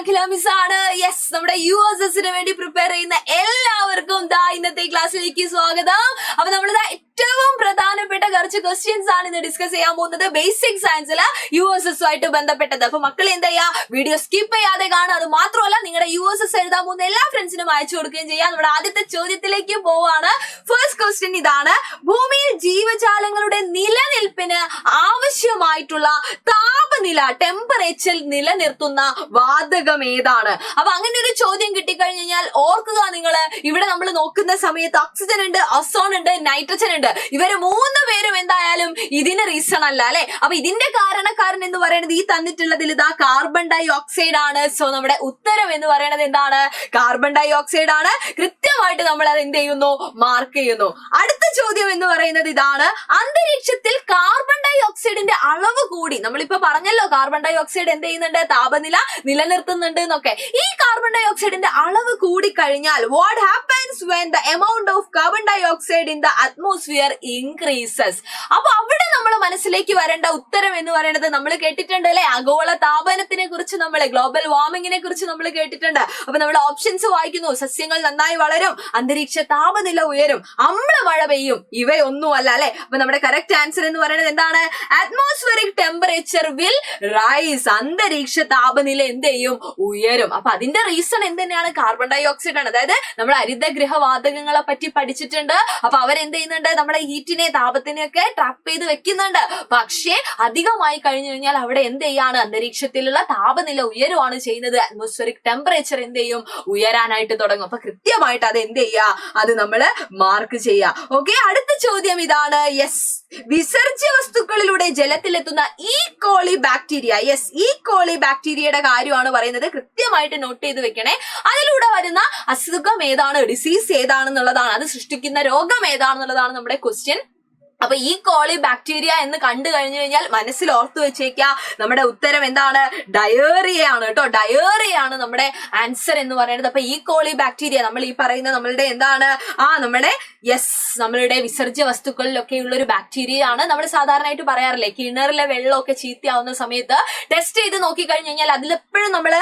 അഖില miss ആണ്. Yes, നമ്മുടെ USSന് വേണ്ടി പ്രിപ്പയർ ചെയ്യുന്ന എല്ലാവർക്കും ഇന്നത്തെ ക്ലാസ്സിലേക്ക് സ്വാഗതം. അപ്പൊ നമ്മളിതാ ഏറ്റവും പ്രധാനപ്പെട്ട കുറച്ച് ക്വസ്റ്റ്യൻസ് ആണ് ഇന്ന് ഡിസ്കസ് ചെയ്യാൻ പോകുന്നത്. ബേസിക് സയൻസില് USS ആയിട്ട് ബന്ധപ്പെട്ടത്. അപ്പൊ മക്കൾ എന്താ ചെയ്യാ, വീഡിയോ സ്കിപ്പ് ചെയ്യാതെ കാണുക. അത് മാത്രമല്ല നിങ്ങളുടെ USS എഴുതാൻ പോകുന്ന എല്ലാ ഫ്രണ്ട്സിനും അയച്ചു കൊടുക്കുകയും ചെയ്യാം. നമ്മുടെ ആദ്യത്തെ ചോദ്യത്തിലേക്ക് പോവാണ്. ഫസ്റ്റ് ക്വസ്റ്റ്യൻ ഇതാണ്: ഭൂമിയിൽ ജീവജാലങ്ങളുടെ നിലനിൽപ്പിന് ആവശ്യമായിട്ടുള്ള താപനില ടെമ്പറേച്ചർ നിലനിർത്തുന്ന വാതകം ഏതാണ്? അപ്പൊ അങ്ങനെ ഒരു ചോദ്യം കിട്ടിക്കഴിഞ്ഞു കഴിഞ്ഞാൽ ഓർക്കുക, നിങ്ങള് ഇവിടെ നമ്മൾ നോക്കുന്ന സമയത്ത് ഓക്സിജൻ ഉണ്ട്, ഓസോൺ ഉണ്ട്, നൈട്രജൻ ഉണ്ട്. ഇവര് മൂന്ന് പേരും എന്തായാലും ഇതിന് റീസൺ അല്ല അല്ലെ. അപ്പൊ ഇതിന്റെ കാരണക്കാരൻ എന്ന് പറയുന്നത് ഈ തന്നിട്ടുള്ളതിൽ ഇതാ കാർബൺ ഡൈ ഓക്സൈഡ് ആണ്. സോ നമ്മുടെ ഉത്തരം എന്ന് പറയുന്നത് എന്താണ്? കാർബൺ ഡൈ ഓക്സൈഡ് ആണ്. കൃത്യമായിട്ട് നമ്മൾ അത് എന്ത് ചെയ്യുന്നു? മാർക്ക് ചെയ്യുന്നു. അടുത്ത ചോദ്യം എന്ന് പറയുന്നത് ഇതാണ്: അന്തരീക്ഷത്തിൽ കാർബൺ ഡൈ ഓക്സൈഡിന്റെ അളവ് കൂടി. നമ്മളിപ്പോ പറഞ്ഞല്ലോ കാർബൺ ഡൈ ഓക്സൈഡ് എന്ത് ചെയ്യുന്നുണ്ട്? താപനില നിലനിർത്തുന്നുണ്ട് എന്നൊക്കെ. ഈ കാർബൺ ഡൈ ഓക്സൈഡിന്റെ അളവ് കൂടി കഴിഞ്ഞാൽ what happens when the amount of carbon dioxide in the atmosphere increases? അപ്പൊ അവിടെ നമ്മൾ മനസ്സിലേക്ക് വരേണ്ട ഉത്തരം എന്ന് പറയുന്നത് നമ്മൾ കേട്ടിട്ടുണ്ട് അല്ലെ, ആഗോള താപനത്തിനെ കുറിച്ച്, നമ്മൾ ഗ്ലോബൽ വാർമിങ്ങിനെ കുറിച്ച് നമ്മൾ കേട്ടിട്ടുണ്ട്. അപ്പൊ നമ്മൾ ഓപ്ഷൻസ് വായിക്കുന്നു: സസ്യങ്ങൾ നന്നായി വളരും, അന്തരീക്ഷ താപനില ഉയരും, അമ്ലമഴ പെയ്യും. ഇവയൊന്നും അല്ല അല്ലെ. അപ്പൊ നമ്മുടെ കറക്റ്റ് ആൻസർ എന്ന് പറയുന്നത് എന്താണ്? Atmospheric temperature will rice. അന്തരീക്ഷ താപനില എന്ത് ചെയ്യും? ഉയരും. അപ്പൊ അതിന്റെ റീസൺ എന്ത് തന്നെയാണ്? കാർബൺ ഡൈ ഓക്സൈഡ് ആണ്. അതായത് നമ്മൾ ഹരിതഗൃഹ വാതകങ്ങളെ പറ്റി പഠിച്ചിട്ടുണ്ട്. അപ്പൊ അവരെന്ത് ചെയ്യുന്നുണ്ട്? നമ്മുടെ ഹീറ്റിനെ, താപത്തിനെയൊക്കെ ട്രാപ്പ് ചെയ്ത് വെക്കുന്നുണ്ട്. പക്ഷേ അധികമായി കഴിഞ്ഞു കഴിഞ്ഞാൽ അവിടെ എന്ത് ചെയ്യാണ്? അന്തരീക്ഷത്തിലുള്ള താപനില ഉയരുവാണ് ചെയ്യുന്നത്. അറ്റ്മോസ്ഫിയറിക് ടെമ്പറേച്ചർ എന്ത് ചെയ്യും? ഉയരാനായിട്ട് തുടങ്ങും. അപ്പൊ കൃത്യമായിട്ട് അത് എന്ത് ചെയ്യുക? അത് നമ്മള് മാർക്ക് ചെയ്യുക. ഓക്കെ, അടുത്ത ചോദ്യം ഇതാണ്. യെസ്, വിസർജ്യ വസ്തുക്കളിലൂടെ ജലത്തിലെത്തുന്ന ഈ കോളി ബാക്ടീരിയ. യെസ്, ഈ കോളി ബാക്ടീരിയയുടെ കാര്യമാണ് പറയുന്നത്. കൃത്യമായിട്ട് നോട്ട് ചെയ്ത് വെക്കണേ. അതിലൂടെ വരുന്ന അസുഖം ഏതാണ്? ഡിസീസ് ഏതാണെന്നുള്ളതാണ്, അത് സൃഷ്ടിക്കുന്ന രോഗം ഏതാണെന്നുള്ളതാണ് നമ്മുടെ ക്വസ്റ്റ്യൻ. അപ്പൊ ഈ കോളി ബാക്ടീരിയ എന്ന് കണ്ടു കഴിഞ്ഞു കഴിഞ്ഞാൽ മനസ്സിൽ ഓർത്തു വെച്ചേക്കുക, നമ്മുടെ ഉത്തരം എന്താണ്? ഡയേറിയ ആണ് കേട്ടോ. ഡയേറിയ ആണ് നമ്മുടെ ആൻസർ എന്ന് പറയുന്നത്. അപ്പൊ ഈ കോളി ബാക്ടീരിയ നമ്മൾ ഈ പറയുന്ന നമ്മളുടെ എന്താണ്? നമ്മുടെ നമ്മളുടെ വിസർജ്യ വസ്തുക്കളിലൊക്കെ ഉള്ള ഒരു ബാക്ടീരിയ ആണ്. നമ്മൾ സാധാരണയായിട്ട് പറയാറില്ലേ, കിണറിലെ വെള്ളമൊക്കെ ചീത്തയാവുന്ന സമയത്ത് ടെസ്റ്റ് ചെയ്ത് നോക്കി കഴിഞ്ഞു കഴിഞ്ഞാൽ അതിലെപ്പോഴും നമ്മൾ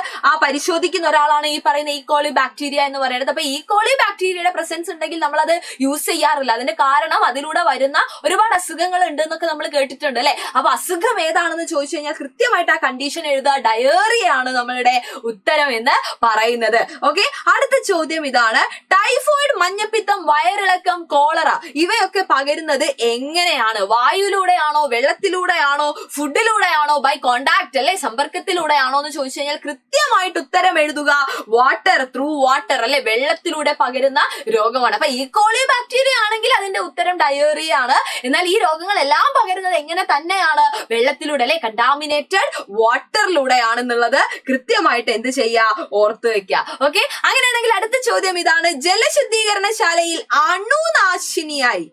പരിശോധിക്കുന്ന ഒരാളാണ് ഈ പറയുന്ന ഈ കോളി ബാക്ടീരിയ എന്ന് പറയുന്നത്. അപ്പൊ ഈ കോളി ബാക്ടീരിയയുടെ പ്രസൻസ് ഉണ്ടെങ്കിൽ നമ്മൾ അത് യൂസ് ചെയ്യാറില്ല. അതിന്റെ കാരണം അതിലൂടെ വരുന്ന ഒരുപാട് അസുഖങ്ങൾ ഉണ്ട് എന്നൊക്കെ നമ്മൾ കേട്ടിട്ടുണ്ട് അല്ലെ. അപ്പൊ അസുഖം ഏതാണെന്ന് ചോദിച്ചു കഴിഞ്ഞാൽ കൃത്യമായിട്ട് ആ കണ്ടീഷൻ എഴുതുക. ഡയേറിയ ആണ് നമ്മളുടെ ഉത്തരം എന്ന് പറയുന്നത്. ഓക്കെ, അടുത്ത ചോദ്യം ഇതാണ്: ടൈഫോയിഡ്, മഞ്ഞപ്പിത്തം, വയറിളക്കം, കോളറ ഇവയൊക്കെ പകരുന്നത് എങ്ങനെയാണ്? വായുവിലൂടെയാണോ, വെള്ളത്തിലൂടെയാണോ, ഫുഡിലൂടെയാണോ, ബൈ കോണ്ടാക്ട് അല്ലെ, സമ്പർക്കത്തിലൂടെയാണോ എന്ന് ചോദിച്ചു കഴിഞ്ഞാൽ കൃത്യമായിട്ട് ഉത്തരം എഴുതുക. വാട്ടർ, ത്രൂ വാട്ടർ അല്ലെ, വെള്ളത്തിലൂടെ പകരുന്ന രോഗമാണ്. അപ്പൊ ഈ കോളി ബാക്ടീരിയ ആണെങ്കിൽ അതിന്റെ ഉത്തരം ഡയേറിയ ആണ്. എന്നാൽ ഈ രോഗങ്ങളെല്ലാം പകരുന്നത് എങ്ങനെ തന്നെയാണ്? വെള്ളത്തിലൂടെ അല്ലെ, കണ്ടാമിനേറ്റഡ് വാട്ടറിലൂടെയാണെന്നുള്ളത് കൃത്യമായിട്ട് എന്ത് ചെയ്യുക? ഓർത്തു വെക്കുക. ഓക്കെ, അങ്ങനെയാണെങ്കിൽ അടുത്ത ചോദ്യം ഇതാണ്: ജലശുദ്ധീകരണശാലയിൽ അണുനാശിനിയായി,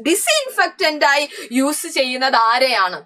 ഡിസ്ഇൻഫെക്റ്റന്റ് ആയി യൂസ് ചെയ്യുന്നത് ആരെയാണ്?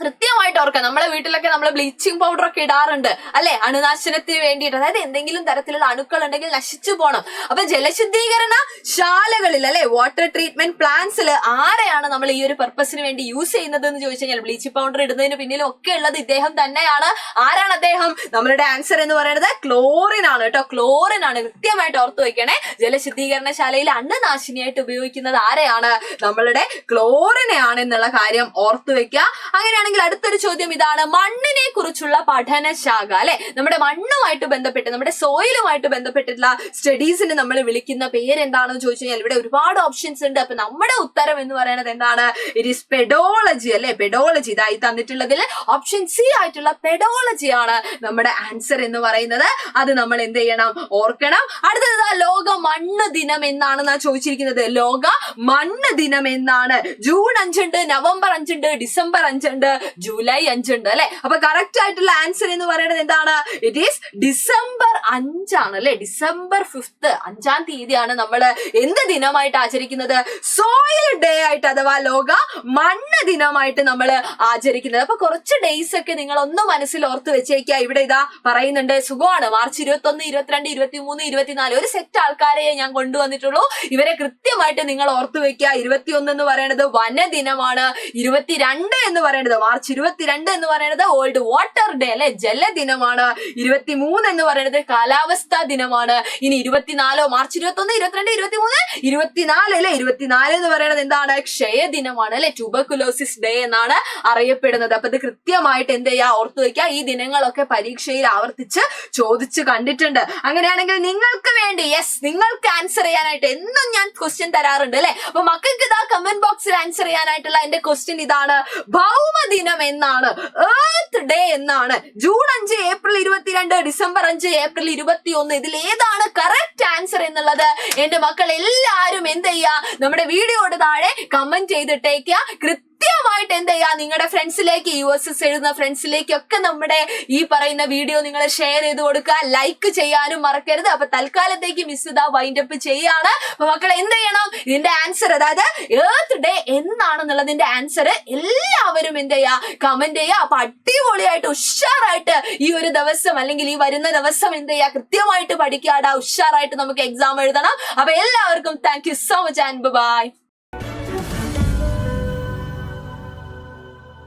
കൃത്യമായിട്ട് ഓർക്കുക. നമ്മളെ വീട്ടിലൊക്കെ നമ്മൾ ബ്ലീച്ചിങ് പൗഡർ ഒക്കെ ഇടാറുണ്ട് അല്ലെ, അണുനാശനത്തിന് വേണ്ടിയിട്ട്. അതായത് എന്തെങ്കിലും തരത്തിലുള്ള അണുക്കൾ ഉണ്ടെങ്കിൽ നശിച്ചു പോകണം. അപ്പൊ ജലശുദ്ധീകരണ ശാലകളിൽ അല്ലെ, വാട്ടർ ട്രീറ്റ്മെന്റ് പ്ലാന്റ്സിൽ ആരെയാണ് നമ്മൾ ഈ ഒരു പർപ്പസിന് വേണ്ടി യൂസ് ചെയ്യുന്നത് എന്ന് ചോദിച്ചു കഴിഞ്ഞാൽ ബ്ലീച്ചിങ് പൗഡർ ഇടുന്നതിന് പിന്നിലും ഒക്കെ ഉള്ളത് ഇദ്ദേഹം തന്നെയാണ്. ആരാണ് അദ്ദേഹം? നമ്മളുടെ ആൻസർ എന്ന് പറയുന്നത് ക്ലോറിൻ ആണ് കേട്ടോ. ക്ലോറിൻ ആണ്. കൃത്യമായിട്ട് ഓർത്തു വെക്കണേ. ജലശുദ്ധീകരണശാലയിൽ അണുനാശിനിയായിട്ട് ഉപയോഗിക്കുന്നത് ആരെയാണ്? നമ്മളുടെ ക്ലോറിനെ ആണ് എന്നുള്ള കാര്യം ഓർത്തു വെക്കുക. അങ്ങനെയാണ് അടുത്തൊരു ചോദ്യം ഇതാണ്: മണ്ണിനെ കുറിച്ചുള്ള പഠനശാഖ അല്ലെ, നമ്മുടെ മണ്ണുമായിട്ട് ബന്ധപ്പെട്ട്, നമ്മുടെ സോയിലുമായിട്ട് ബന്ധപ്പെട്ടിട്ടുള്ള സ്റ്റഡീസിന് നമ്മൾ വിളിക്കുന്ന പേര് എന്താണെന്ന് ചോദിച്ചു കഴിഞ്ഞാൽ ഇവിടെ ഒരുപാട് ഓപ്ഷൻസ് ഉണ്ട്. അപ്പൊ നമ്മുടെ ഉത്തരം എന്ന് പറയുന്നത് എന്താണ്? ഇറ്റ് ഈസ് പെഡോളജി അല്ലെ. പെഡോളജി ഇതായി തന്നിട്ടുള്ളതിൽ ഓപ്ഷൻ സി ആയിട്ടുള്ള പെഡോളജി ആണ് നമ്മുടെ ആൻസർ എന്ന് പറയുന്നത്. അത് നമ്മൾ എന്ത് ചെയ്യണം? ഓർക്കണം. അടുത്തത് ലോക മണ്ണ് ദിനം എന്നാണ് ചോദിച്ചിരിക്കുന്നത്. ലോക മണ്ണ് ദിനം എന്നാണ്. ജൂൺ 5 ഉണ്ട്, നവംബർ 5 ഉണ്ട്, ഡിസംബർ 5 ഉണ്ട്, ജൂലൈ 5 ഉണ്ട് അല്ലെ. അപ്പൊ കറക്റ്റ് ആയിട്ടുള്ള ആൻസർ എന്ന് പറയുന്നത് എന്താണ്? ഇറ്റ് ഈസ് ഡിസംബർ 5 ആണ് അല്ലെ. ഡിസംബർ 5 5-ാം തീയതിയാണ് നമ്മൾ എന്ത് ദിനമായിട്ട് ആചരിക്കുന്നത്? സോയിൽ ഡേ ആയിട്ട്, അഥവാ ലോക മണ്ണ് ദിനമായിട്ട് നമ്മൾ ആചരിക്കുന്നത്. അപ്പൊ കുറച്ച് ഡേയ്സ് ഒക്കെ നിങ്ങൾ ഒന്ന് മനസ്സിൽ ഓർത്ത് വെച്ചേക്കുക. ഇവിടെ ഇതാ പറയുന്നുണ്ട്, സുഖമാണ്. മാർച്ച് 21, 22, 23, 24 ഒരു സെറ്റ് ആൾക്കാരെ ഞാൻ കൊണ്ടുവന്നിട്ടുള്ളൂ. ഇവരെ കൃത്യമായിട്ട് നിങ്ങൾ ഓർത്തു വെക്കുക. 21 എന്ന് പറയുന്നത് വനദിനമാണ്. 22 എന്ന് പറയുന്നത് മാർച്ച് 22 എന്ന് പറയുന്നത് വേൾഡ് വാട്ടർ ഡേ അല്ലെ, ജലദിനമാണ്. 23 എന്ന് പറയുന്നത് കാലാവസ്ഥാ ദിനമാണ്. ഇനി 24 മാർച്ച് 21, 22, 23, 24 അല്ലെ, 24 എന്ന് പറയുന്നത് എന്താണ്? ക്ഷയദിനമാണ് അല്ലെ, ട്യൂബർകുലോസിസ് ഡേ എന്നാണ് അറിയപ്പെടുന്നത്. അപ്പൊ ഇത് കൃത്യമായിട്ട് എന്ത് ചെയ്യാ, ഓർത്തു വയ്ക്കുക. ഈ ദിനങ്ങളൊക്കെ പരീക്ഷയിൽ ആവർത്തിച്ച് ചോദിച്ചു കണ്ടിട്ടുണ്ട്. അങ്ങനെയാണെങ്കിൽ നിങ്ങൾക്ക് വേണ്ടി നിങ്ങൾക്ക് ആൻസർ ചെയ്യാനായിട്ട് എന്നും ഞാൻ ക്വസ്റ്റ്യൻ തരാറുണ്ട് അല്ലെ. അപ്പൊ മക്കൾക്ക് ഇതാ കമന്റ് ബോക്സിൽ ആൻസർ ചെയ്യാനായിട്ടുള്ള എന്റെ ക്വസ്റ്റ്യൻ ഇതാണ്. ഭൗമദിനം എന്നാണ്, എർത്ത് ഡേ എന്നാണ്. ജൂൺ 5, ഏപ്രിൽ 22, ഡിസംബർ 5, ഏപ്രിൽ 21, ഇതിൽ ഏതാണ് കറക്റ്റ് ആൻസർ എന്നുള്ളത് എന്റെ മക്കൾ എല്ലാരും എന്ത് ചെയ്യാ, നമ്മുടെ വീഡിയോയുടെ താഴെ കമന്റ് ചെയ്തിട്ടേക്കുക. കൃത്യമായിട്ട് എന്ത് ചെയ്യാ, നിങ്ങളുടെ ഫ്രണ്ട്സിലേക്ക്, USS എഴുതുന്ന ഫ്രണ്ട്സിലേക്കൊക്കെ നമ്മുടെ ഈ പറയുന്ന വീഡിയോ നിങ്ങൾ ഷെയർ ചെയ്ത് കൊടുക്കുക. ലൈക്ക് ചെയ്യാനും മറക്കരുത്. അപ്പൊ തൽക്കാലത്തേക്ക് മിസ് ഇതാ വൈൻഡ് അപ്പ് ചെയ്യാണ്. അപ്പൊ മക്കൾ എന്ത് ചെയ്യണം, ഇതിന്റെ ആൻസർ, അതായത് എർത്ത് ഡേ എന്നാണെന്നുള്ളതിന്റെ ആൻസർ എല്ലാവരും എന്ത് ചെയ്യാ, കമന്റ് ചെയ്യുക. അപ്പൊ അടിപൊളിയായിട്ട് ഉഷാറായിട്ട് ഈ ഒരു ദിവസം അല്ലെങ്കിൽ ഈ വരുന്ന ദിവസം എന്ത് ചെയ്യാ, കൃത്യമായിട്ട് പഠിക്കാടാ. ഉഷാറായിട്ട് നമുക്ക് എക്സാം എഴുതണം. അപ്പൊ എല്ലാവർക്കും thank you so much and by.